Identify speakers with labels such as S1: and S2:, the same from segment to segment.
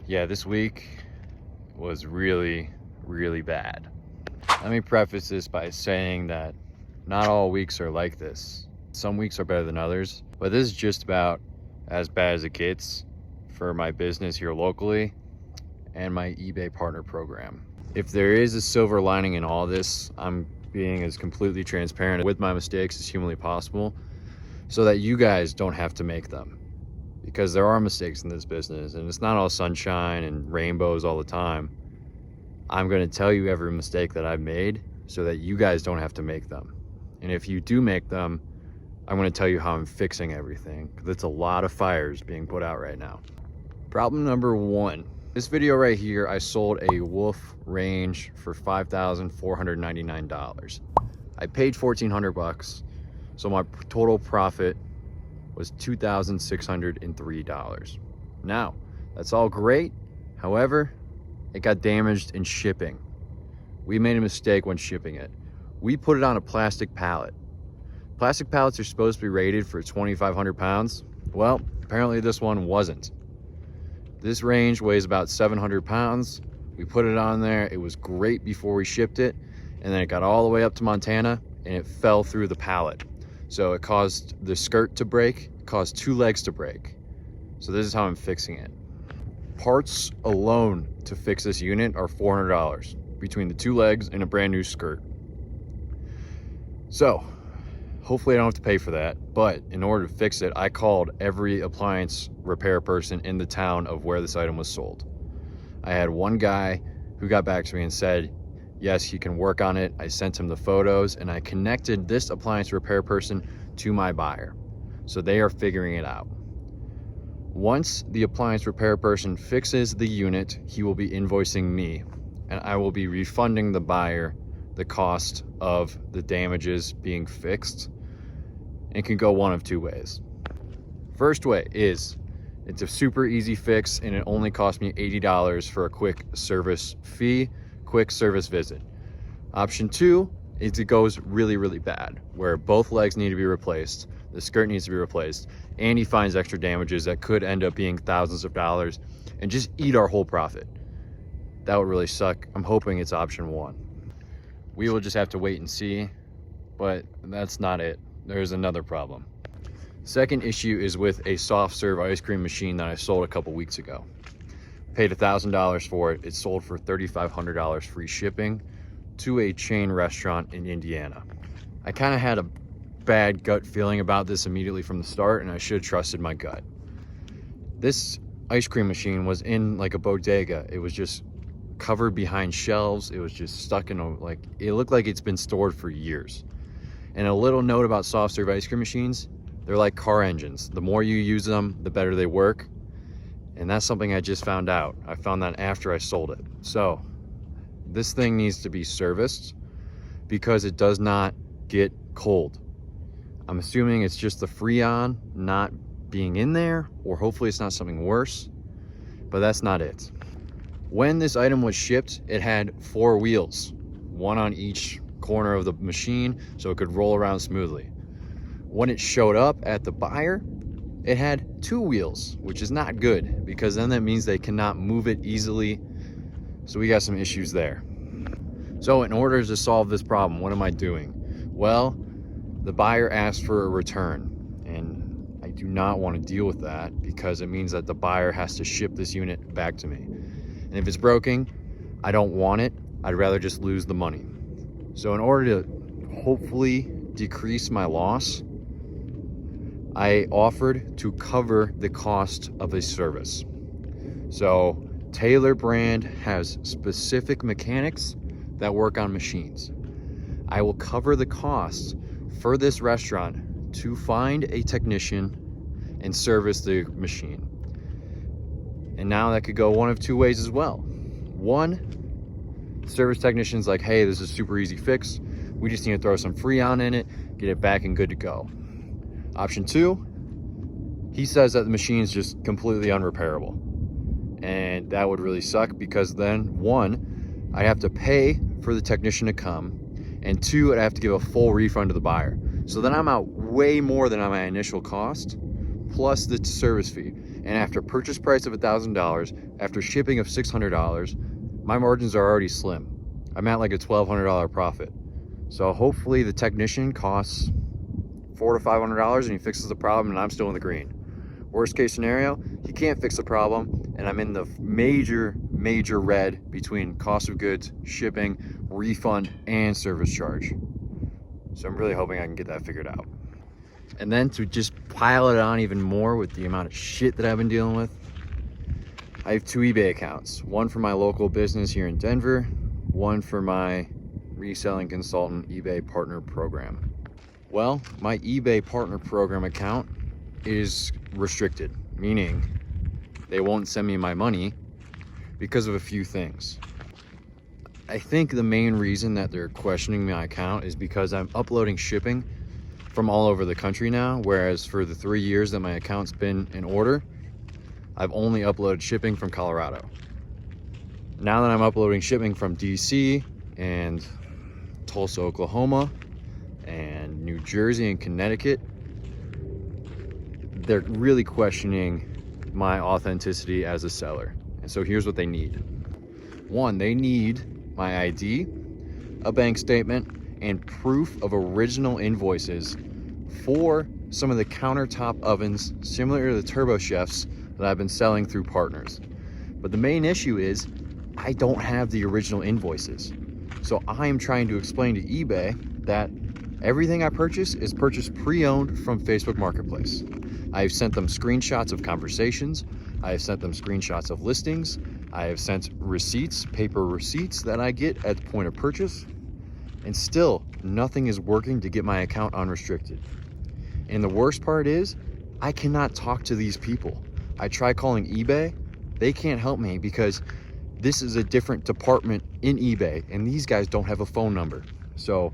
S1: Yeah, this week was really bad. Let me preface this by saying that not all weeks are like this. Some weeks are better than others, but this is just about as bad as it gets for my business here locally and my eBay partner program. If there is a silver lining in all this, I'm being as completely transparent with my mistakes as humanly possible so that you guys don't have to make them. Because there are mistakes in this business and it's not all sunshine and rainbows all the time. I'm going to tell you every mistake that I've made so that you guys don't have to make them. And if you do make them, I'm going to tell you how I'm fixing everything, because it's a lot of fires being put out right now. Problem number one. This video right here, I sold a Wolf range for $5,499. I paid $1,400, so my total profit was $2,603. Now, that's all great. However, it got damaged in shipping. We made a mistake when shipping it. We put it on a plastic pallet. Plastic pallets are supposed to be rated for 2,500 pounds. Well, apparently this one wasn't. This range weighs about 700 pounds. We put it on there. It was great before we shipped it. And then it got all the way up to Montana and it fell through the pallet. So it caused the skirt to break, caused two legs to break. So this is how I'm fixing it. Parts alone to fix this unit are $400 between the two legs and a brand new skirt. So hopefully I don't have to pay for that, but in order to fix it, I called every appliance repair person in the town of where this item was sold. I had one guy who got back to me and said, yes, he can work on it. I sent him the photos and I connected this appliance repair person to my buyer. So they are figuring it out. Once the appliance repair person fixes the unit, he will be invoicing me and I will be refunding the buyer the cost of the damages being fixed. It can go one of two ways. First way is it's a super easy fix and it only cost me $80 for a quick service fee, quick service visit. Option two is it goes really bad, where both legs need to be replaced, the skirt needs to be replaced, and he finds extra damages that could end up being thousands of dollars and just eat our whole profit. That would really suck. I'm hoping it's option one. We will just have to wait and see, but that's not it. There's another problem. Second issue is with a soft serve ice cream machine that I sold a couple weeks ago. Paid $1,000 for it. It sold for $3,500 free shipping to a chain restaurant in Indiana. I kind of had a bad gut feeling about this immediately from the start, and I should have trusted my gut. This ice cream machine was in like a bodega. It was just covered behind shelves. It was just stuck in a, like, it looked like it's been stored for years. And a little note about soft serve ice cream machines, they're like car engines. The more you use them, the better they work. And that's something I just found out. I found that after I sold it. So this thing needs to be serviced because it does not get cold. I'm assuming it's just the Freon not being in there, or hopefully it's not something worse, but that's not it. When this item was shipped, it had 4 wheels, one on each corner of the machine so it could roll around smoothly. When it showed up at the buyer, it had 2 wheels, which is not good because then that means they cannot move it easily. So we got some issues there. So in order to solve this problem, what am I doing? Well, the buyer asked for a return, and I do not want to deal with that because it means that the buyer has to ship this unit back to me. And if it's broken, I don't want it. I'd rather just lose the money. So in order to hopefully decrease my loss, I offered to cover the cost of a service. So Taylor brand has specific mechanics that work on machines. I will cover the cost for this restaurant to find a technician and service the machine. And now that could go one of two ways as well. One, service technician's like, hey, this is a super easy fix. We just need to throw some Freon in it, get it back and good to go. Option two, he says that the machine is just completely unrepairable. And that would really suck because then one, I have to pay for the technician to come, and two, I'd have to give a full refund to the buyer. So then I'm out way more than on my initial cost, plus the service fee. And after purchase price of $1,000, after shipping of $600, my margins are already slim. I'm at like a $1,200 profit. So hopefully the technician costs $400 to $500 and he fixes the problem and I'm still in the green. Worst case scenario, he can't fix the problem and I'm in the major red between cost of goods, shipping, refund, and service charge. So I'm really hoping I can get that figured out. And then to just pile it on even more with the amount of shit that I've been dealing with, I have 2 eBay accounts. One for my local business here in Denver, one for my reselling consultant eBay partner program. Well, my eBay partner program account is restricted, meaning they won't send me my money because of a few things. I think the main reason that they're questioning my account is because I'm uploading shipping from all over the country now, whereas for the 3 years that my account's been in order, I've only uploaded shipping from Colorado. Now that I'm uploading shipping from DC and Tulsa, Oklahoma, and New Jersey and Connecticut, they're really questioning my authenticity as a seller. And so here's what they need. One, they need my ID, a bank statement, and proof of original invoices for some of the countertop ovens similar to the Turbo Chefs that I've been selling through partners. But the main issue is I don't have the original invoices. So I am trying to explain to eBay that everything I purchase is purchased pre-owned from Facebook Marketplace. I've sent them screenshots of conversations. I have sent them screenshots of listings. I have sent receipts, paper receipts that I get at the point of purchase. And still, nothing is working to get my account unrestricted. And the worst part is, I cannot talk to these people. I try calling eBay. They can't help me because this is a different department in eBay and these guys don't have a phone number. So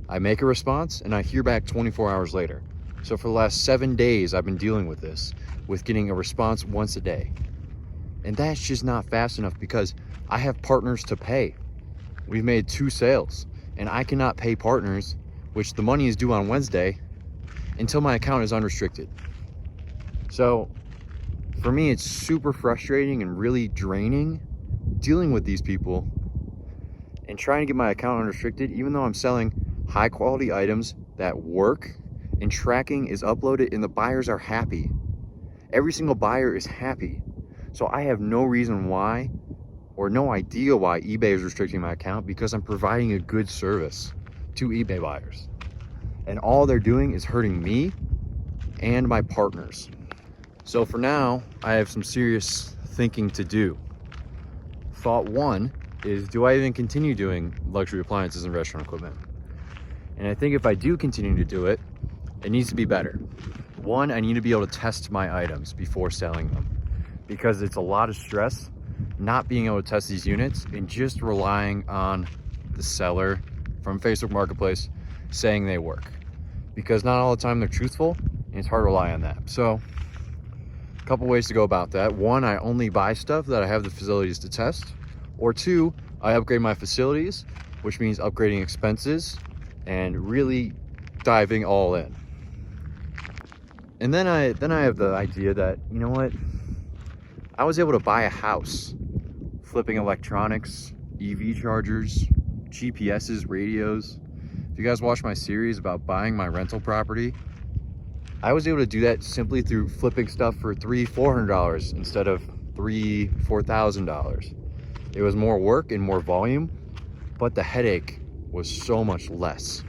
S1: I make a response and I hear back 24 hours later. So for the last 7 days, I've been dealing with this, with getting a response once a day. And that's just not fast enough because I have partners to pay. We've made 2 sales and I cannot pay partners, which the money is due on Wednesday, until my account is unrestricted. So for me, it's super frustrating and really draining dealing with these people and trying to get my account unrestricted, even though I'm selling high quality items that work and tracking is uploaded and the buyers are happy. Every single buyer is happy. So I have no reason why, or no idea why eBay is restricting my account, because I'm providing a good service to eBay buyers. And all they're doing is hurting me and my partners. So for now, I have some serious thinking to do. Thought 1 is, do I even continue doing luxury appliances and restaurant equipment? And I think if I do continue to do it, it needs to be better. 1, I need to be able to test my items before selling them, because it's a lot of stress not being able to test these units and just relying on the seller from Facebook Marketplace saying they work, because not all the time they're truthful and it's hard to rely on that. So a couple ways to go about that. 1, I only buy stuff that I have the facilities to test, or 2, I upgrade my facilities, which means upgrading expenses and really diving all in. And then I have the idea that, you know what, I was able to buy a house flipping electronics, EV chargers, GPSs, radios. If you guys watch my series about buying my rental property, I was able to do that simply through flipping stuff for $300-$400 instead of $4,000. It was more work and more volume, but the headache was so much less.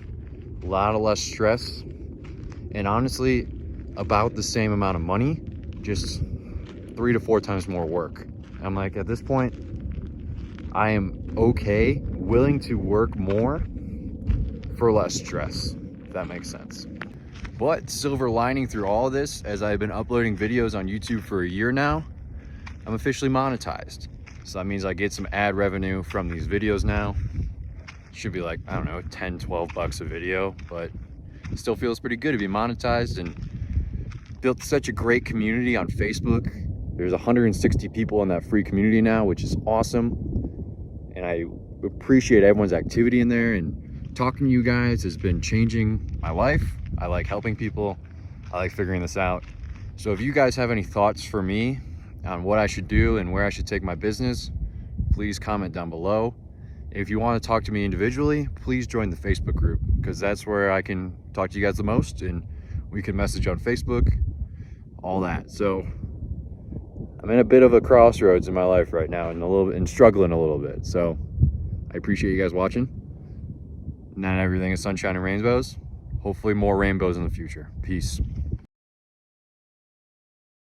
S1: A lot of less stress, and honestly, about the same amount of money, just 3 to 4 times more work. I'm like, at this point, I am okay, willing to work more for less stress, if that makes sense. But silver lining through all of this, as I've been uploading videos on YouTube for a year now, I'm officially monetized. So that means I get some ad revenue from these videos now. Should be like, I don't know, 10, 12 bucks a video, but it still feels pretty good to be monetized, and built such a great community on Facebook. There's 160 people in that free community now, which is awesome. And I appreciate everyone's activity in there, and talking to you guys has been changing my life. I like helping people. I like figuring this out. So if you guys have any thoughts for me on what I should do and where I should take my business, please comment down below. If you want to talk to me individually, please join the Facebook group, because that's where I can talk to you guys the most, and we can message on Facebook, all that. So I'm in a bit of a crossroads in my life right now, and struggling a little bit. So I appreciate you guys watching. Not everything is sunshine and rainbows. Hopefully more rainbows in the future. Peace.